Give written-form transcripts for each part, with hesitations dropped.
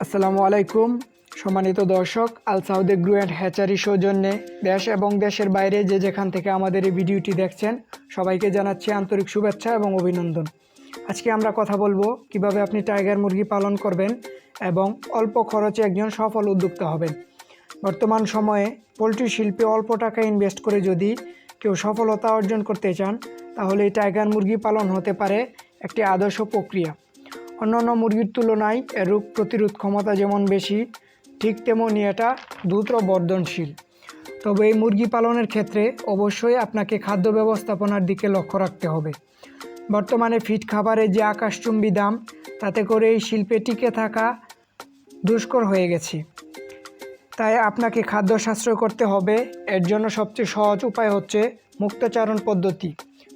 আসসালামু আলাইকুম সম্মানিত দর্শক, আল সাউদ এগ্রো অ্যান্ড হ্যাচারি সৌজন্যে দেশ এবং দেশের বাইরে যে যেখান থেকে আমাদের এই ভিডিওটি দেখছেন সবাইকে জানাচ্ছি আন্তরিক শুভেচ্ছা এবং অভিনন্দন। আজকে আমরা কথা বলবো কিভাবে আপনি টাইগার মুরগি পালন করবেন এবং অল্প খরচে একজন সফল উদ্যোক্তা হবেন। বর্তমান সময়ে পোলট্রি শিল্পে অল্প টাকা ইনভেস্ট করে যদি কেউ সফলতা অর্জন করতে চান তাহলে এই টাইগার মুরগি পালন হতে পারে একটি আদর্শ প্রক্রিয়া। অন্যান্য মুরগির তুলনায় এর রোগ প্রতিরোধ ক্ষমতা যেমন বেশি, ঠিক তেমনই এটা দ্রুত বর্ধনশীল। তবে এই মুরগি পালনের ক্ষেত্রে অবশ্যই আপনাকে খাদ্য ব্যবস্থাপনার দিকে লক্ষ্য রাখতে হবে। বর্তমানে ফিড খাবারের যে আকাশচুম্বী দাম, তাতে করে এই শিল্পে টিকে থাকা দুষ্কর হয়ে গেছে। তাই আপনাকে খাদ্য সাশ্রয় করতে হবে। এর জন্য সবচেয়ে সহজ উপায় হচ্ছে মুক্তচারণ পদ্ধতি।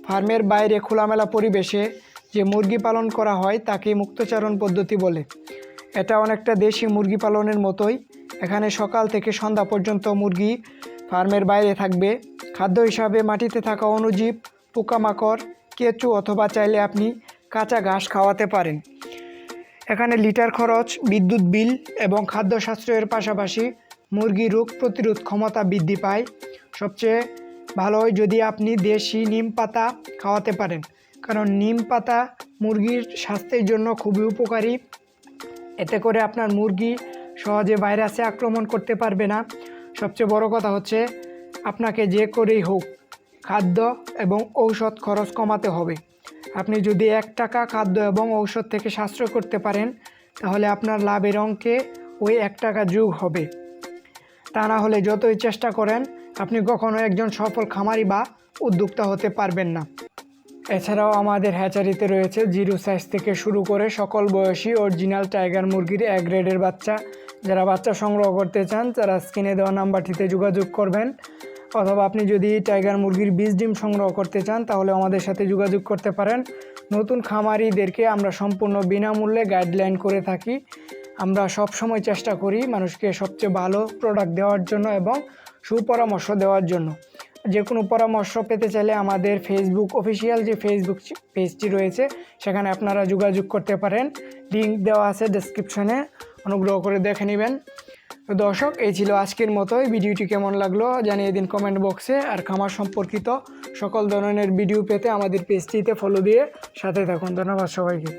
ফার্মের বাইরে খোলামেলা পরিবেশে যে মুরগি পালন করা হয় তাকে মুক্তচারণ পদ্ধতি বলে। এটা অনেকটা দেশি মুরগি পালনের মতোই। এখানে সকাল থেকে সন্ধ্যা পর্যন্ত মুরগি ফার্মের বাইরে থাকবে। খাদ্য হিসাবে মাটিতে থাকা অণুজীব, পোকামাকড়, কেঁচো অথবা চাইলে আপনি কাঁচা ঘাস খাওয়াতে পারেন। এখানে লিটার খরচ, বিদ্যুৎ বিল এবং খাদ্য সাশ্রয়ের পাশাপাশি মুরগির রোগ প্রতিরোধ ক্ষমতা বৃদ্ধি পায়। সবচেয়ে ভালো হয় যদি আপনি দেশি নিম পাতা খাওয়াতে পারেন, কারণ নিম পাতা মুরগির স্বাস্থ্যের জন্য খুবই উপকারী। এতে করে আপনার মুরগি সহজে ভাইরাসে আক্রমণ করতে পারবে না। সবচেয়ে বড় কথা হচ্ছে আপনাকে যে করেই হোক খাদ্য এবং ঔষধ খরচ কমাতে হবে। আপনি যদি 1 টাকা খাদ্য এবং ঔষধ থেকে সাশ্রয় করতে পারেন তাহলে আপনার লাভের অঙ্কে ওই 1 টাকা যোগ হবে। তা না হলে যতই চেষ্টা করেন আপনি কখনো একজন সফল খামারি বা উদ্যোক্তা হতে পারবেন না। এছাড়াও আমাদের হ্যাচারিতে রয়েছে 0 সাইজ থেকে শুরু করে সকল বয়সী অরিজিনাল টাইগার মুরগির A গ্রেডের বাচ্চা। যারা বাচ্চা সংগ্রহ করতে চান তারা স্ক্রিনে দেওয়া নাম্বারটিতে যোগাযোগ করবেন, অথবা আপনি যদি টাইগার মুরগির বীজ ডিম সংগ্রহ করতে চান তাহলে আমাদের সাথে যোগাযোগ করতে পারেন। নতুন খামারিদেরকে আমরা সম্পূর্ণ বিনামূল্যে গাইডলাইন করে থাকি। আমরা সব সময় চেষ্টা করি মানুষকে সবচেয়ে ভালো প্রোডাক্ট দেওয়ার জন্য এবং সুপরামর্শ দেওয়ার জন্য। যে কোনো পরামর্শ পেতে চাইলে আমাদের ফেসবুক অফিসিয়াল যে ফেসবুক পেজটি রয়েছে সেখানে আপনারা যোগাযোগ করতে পারেন। লিঙ্ক দেওয়া আছে ডেসক্রিপশনে, অনুগ্রহ করে দেখে নেবেন। তো দর্শক, এই ছিল আজকের মতোই। ভিডিওটি কেমন লাগলো জানিয়ে দিন কমেন্ট বক্সে। আর খামার সম্পর্কিত সকল ধরনের ভিডিও পেতে আমাদের পেজটিতে ফলো দিয়ে সাথে থাকুন। ধন্যবাদ সবাইকে।